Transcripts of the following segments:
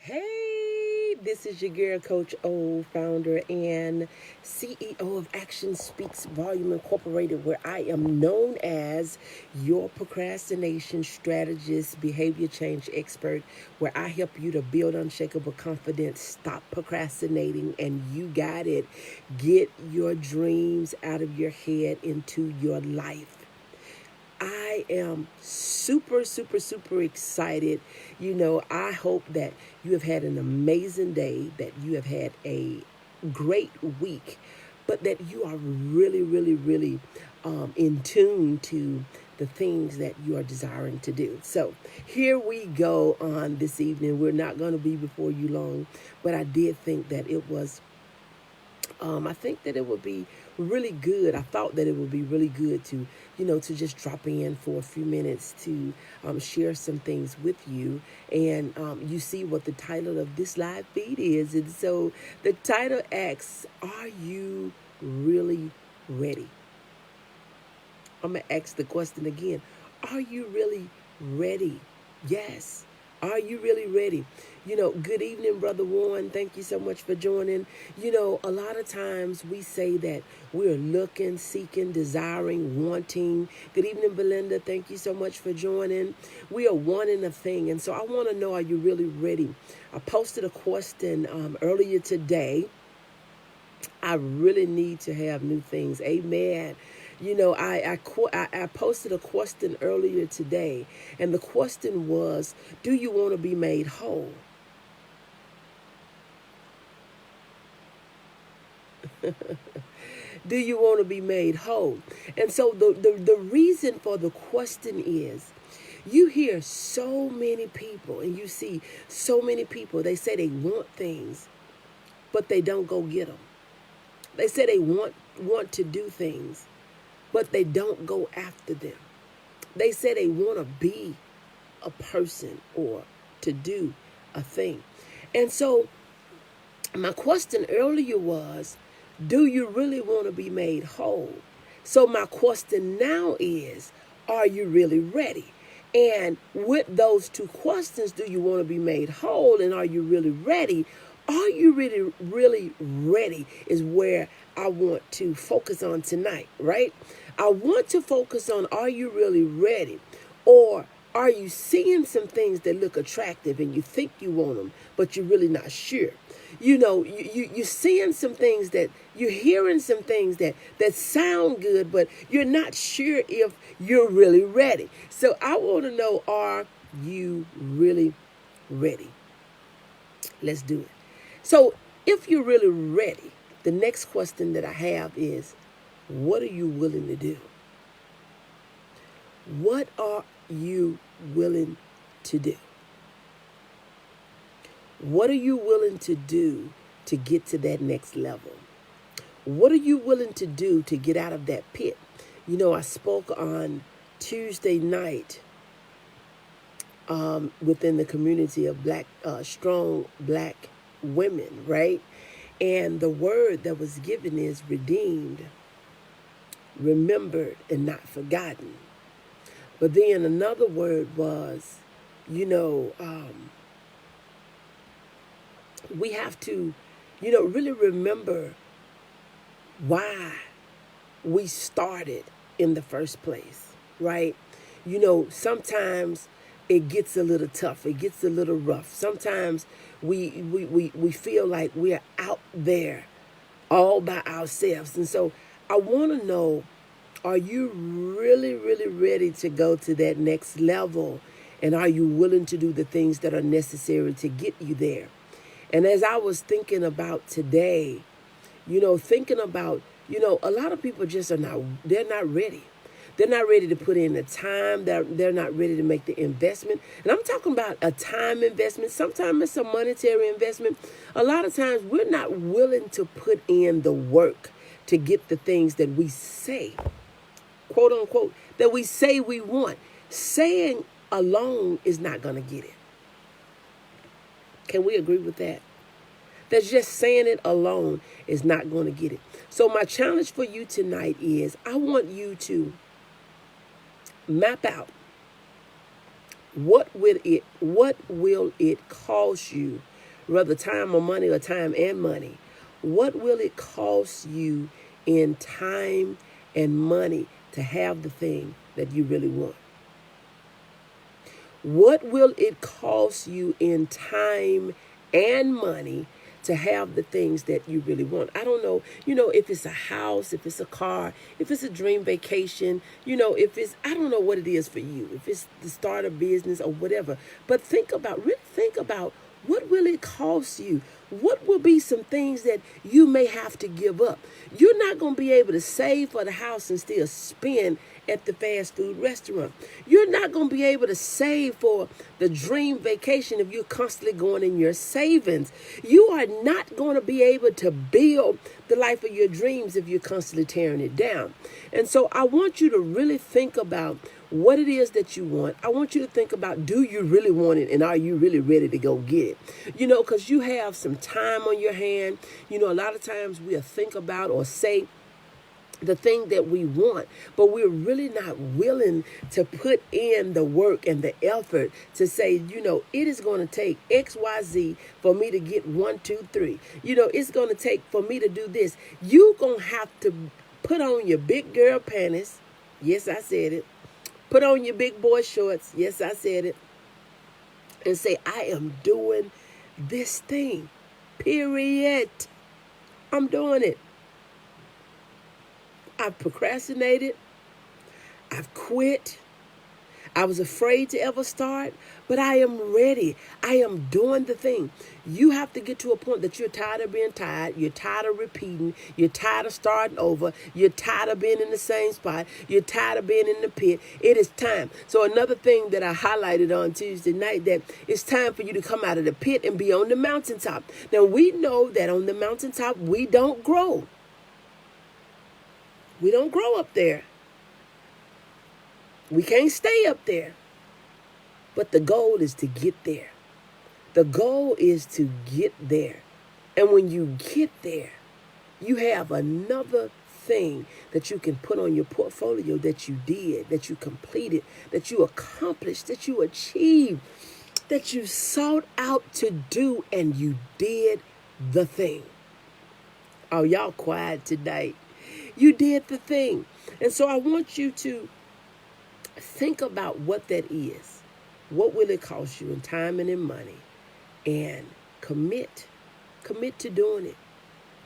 Hey, this is your girl, Coach O, founder and CEO of Action Speaks Volume Incorporated, where I am known as your procrastination strategist, behavior change expert, where I help you to build unshakable confidence, stop procrastinating, and you got it. Get your dreams out of your head into your life. I am super excited. I hope that you have had an amazing day, that you have had a great week, but that you are really in tune to the things that you are desiring to do. So here we go on this evening. We're not going to be before you long, but I did think that it was I think that it would be really good. I thought that it would be really good to just drop in for a few minutes to share some things with you. And you see what the title of this live feed is. And so the title asks, are you really ready? I'm going to ask the question again. Are you really ready? Yes. Are you really ready? Good evening, Brother Warren. Thank you so much for joining. A lot of times we say that we're looking, seeking, desiring, wanting. Good evening, Belinda. Thank you so much for joining. We are wanting a thing. And so I want to know, are you really ready? I posted a question earlier today. I really need to have new things. Amen. I posted a question earlier today, and the question was, do you want to be made whole? Do you want to be made whole? And so the reason for the question is, you hear so many people and you see so many people, they say they want things, but they don't go get them. They say they want to do things, but they don't go after them. They say they want to be a person or to do a thing. And so my question earlier was, do you really want to be made whole? So my question now is, are you really ready? And with those two questions, do you want to be made whole and are you really ready? Are you really ready is where I want to focus on tonight, right? I want to focus on, are you really ready? Or are you seeing some things that look attractive and you think you want them, but you're really not sure? You're seeing some things, that you're hearing some things that sound good, but you're not sure if you're really ready. So I want to know, are you really ready? Let's do it. So if you're really ready, the next question that I have is, what are you willing to do? What are you willing to do? What are you willing to do to get to that next level? What are you willing to do to get out of that pit? I spoke on Tuesday night within the community of strong black women, right? And the word that was given is redeemed, remembered, and not forgotten. But then another word was, we have to, really remember why we started in the first place, right? Sometimes it gets a little tough. It gets a little rough. Sometimes we feel like we're out there all by ourselves. And so I want to know, are you really ready to go to that next level? And are you willing to do the things that are necessary to get you there? And as I was thinking about today, a lot of people just they're not ready. They're not ready to put in the time. They're not ready to make the investment. And I'm talking about a time investment. Sometimes it's a monetary investment. A lot of times we're not willing to put in the work to get the things that we say, quote unquote, that we say we want. Saying alone is not going to get it. Can we agree with that? That's just saying it alone is not going to get it. So my challenge for you tonight is, I want you to map out what will it cost you whether time or money or time and money. What will it cost you in time and money to have the thing that you really want? What will it cost you in time and money to have the things that you really want? I don't know, if it's a house, if it's a car, if it's a dream vacation, if it's, I don't know what it is for you, if it's the start of business or whatever. But really think about what will it cost you? What will be some things that you may have to give up? You're not going to be able to save for the house and still spend at the fast food restaurant. You're not going to be able to save for the dream vacation if you're constantly going in your savings. You are not going to be able to build the life of your dreams if you're constantly tearing it down. And so I want you to really think about what it is that you want. I want you to think about, do you really want it, and are you really ready to go get it? Because you have some time on your hand. A lot of times we'll think about or say the thing that we want, but we're really not willing to put in the work and the effort to say, it is going to take XYZ for me to get 1, 2, 3. It's going to take for me to do this. You're going to have to put on your big girl panties. Yes, I said it. Put on your big boy shorts. Yes, I said it. And say, I am doing this thing. Period. I'm doing it. I've procrastinated. I've quit. I was afraid to ever start, but I am ready. I am doing the thing. You have to get to a point that you're tired of being tired. You're tired of repeating. You're tired of starting over. You're tired of being in the same spot. You're tired of being in the pit. It is time. So another thing that I highlighted on Tuesday night, that it's time for you to come out of the pit and be on the mountaintop. Now, we know that on the mountaintop, we don't grow. We don't grow up there. We can't stay up there. But the goal is to get there. The goal is to get there. And when you get there, you have another thing that you can put on your portfolio that you did, that you completed, that you accomplished, that you achieved, that you sought out to do, and you did the thing. Oh, y'all quiet tonight. You did the thing. And so I want you to think about what that is. What will it cost you in time and in money? And commit. Commit to doing it.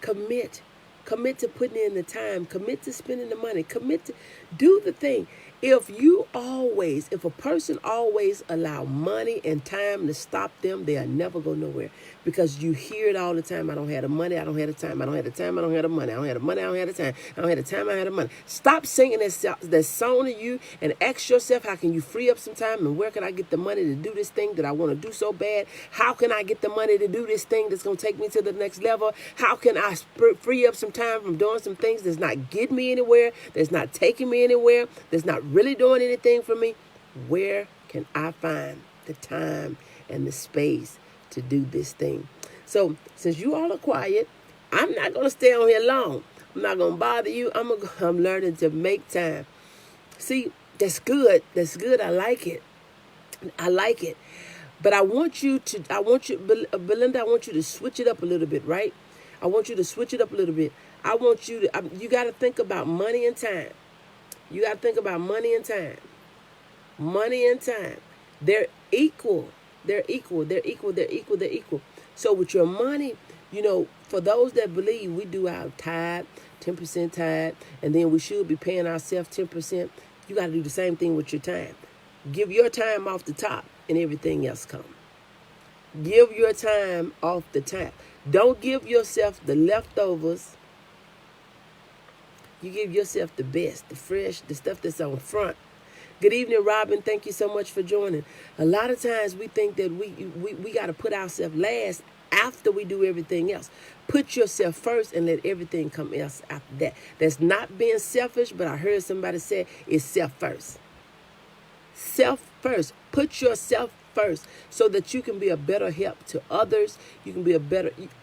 Commit. Commit to putting in the time. Commit to spending the money. Commit to do the thing. If a person always allow money and time to stop them, they'll never go nowhere. Because you hear it all the time. I don't have the money. I don't have the time. I don't have the time. I don't have the money. I don't have the money. I don't have the time. I don't have the time. I don't have the money. Stop singing that song to you and ask yourself, how can you free up some time, and where can I get the money to do this thing that I want to do so bad? How can I get the money to do this thing that's going to take me to the next level? How can I free up some time from doing some things that's not getting me anywhere, that's not taking me anywhere, that's not really doing anything for me? Where can I find the time and the space to do this thing? So since you all are quiet, I'm not going to stay on here long. I'm not going to bother you. I'm learning to make time. See, that's good. That's good. I like it. I like it. But Belinda, I want you to switch it up a little bit, right? I want you to switch it up a little bit. I want you to, you got to think about money and time. You got to think about money and time. Money and time. They're equal. They're equal. They're equal. They're equal. They're equal. So with your money, for those that believe we do our tithe, 10% tithe, and then we should be paying ourselves 10%, you got to do the same thing with your time. Give your time off the top and everything else comes. Give your time off the top. Don't give yourself the leftovers. You give yourself the best, the fresh, the stuff that's on front. Good evening, Robin. Thank you so much for joining. A lot of times we think that we got to put ourselves last after we do everything else. Put yourself first and let everything come else after that. That's not being selfish, but I heard somebody say it's self first. Self first. Put yourself first so that you can be a better help to others. You can be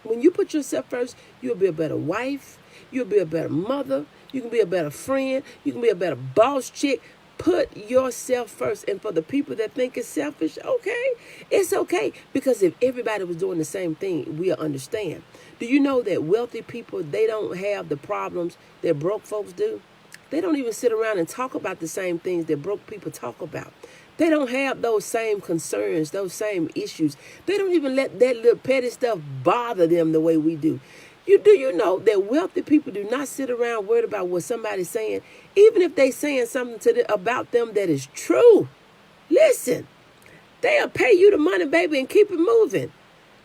when you put yourself first, you'll be a better wife. You'll be a better mother. You can be a better friend. You can be a better boss chick. Put yourself first. And for the people that think it's selfish, okay, it's okay. Because if everybody was doing the same thing, we'll understand. Do you know that wealthy people, they don't have the problems that broke folks do? They don't even sit around and talk about the same things that broke people talk about. They don't have those same concerns, those same issues. They don't even let that little petty stuff bother them the way we do. Do you know that wealthy people do not sit around worried about what somebody's saying, even if they saying something about them that is true? Listen, they'll pay you the money, baby, and keep it moving.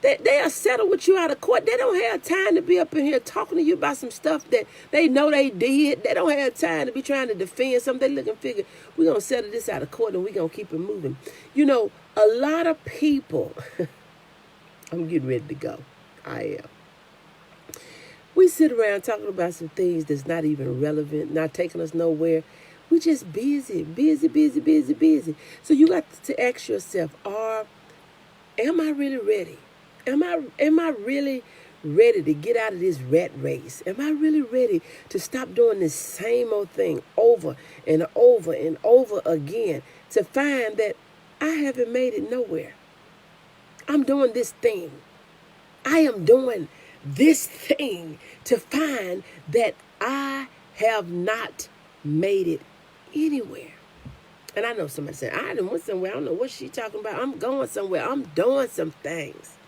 They'll settle with you out of court. They don't have time to be up in here talking to you about some stuff that they know they did. They don't have time to be trying to defend something. They look and figure, we're going to settle this out of court and we're going to keep it moving. You know, a lot of people, I'm getting ready to go. I am. We sit around talking about some things that's not even relevant, not taking us nowhere. We just busy. So you got to ask yourself, am I really ready? Am I really ready to get out of this rat race? Am I really ready to stop doing this same old thing over and over and over again to find that I haven't made it nowhere? I'm doing this thing. I am doing this thing to find that I have not made it anywhere. And I know somebody said, I done went somewhere. I don't know what she's talking about. I'm going somewhere. I'm doing some things.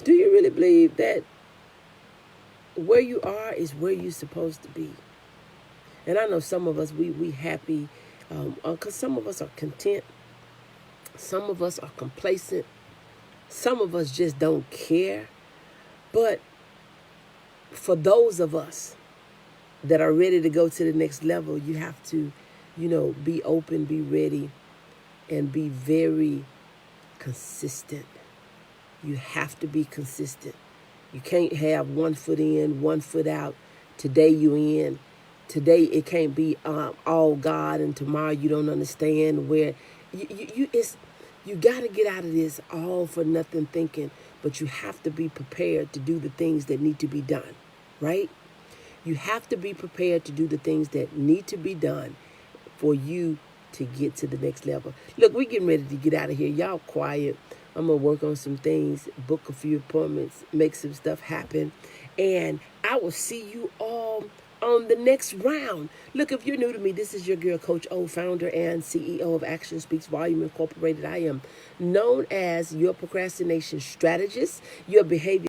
Do you really believe that where you are is where you're supposed to be? And I know some of us, we happy because some of us are content. Some of us are complacent. Some of us just don't care. But for those of us that are ready to go to the next level, you have to, be open, be ready, and be very consistent. You have to be consistent. You can't have 1 foot in, 1 foot out. Today you in. Today it can't be all God, and tomorrow you don't understand where you got to get out of this all for nothing thinking, but you have to be prepared to do the things that need to be done, right? You have to be prepared to do the things that need to be done for you to get to the next level. Look, we're getting ready to get out of here. Y'all quiet. I'm going to work on some things, book a few appointments, make some stuff happen, and I will see you all on the next round. Look, if you're new to me, this is your girl, Coach O, founder and CEO of Action Speaks Volume Incorporated. I am known as your procrastination strategist, your behavior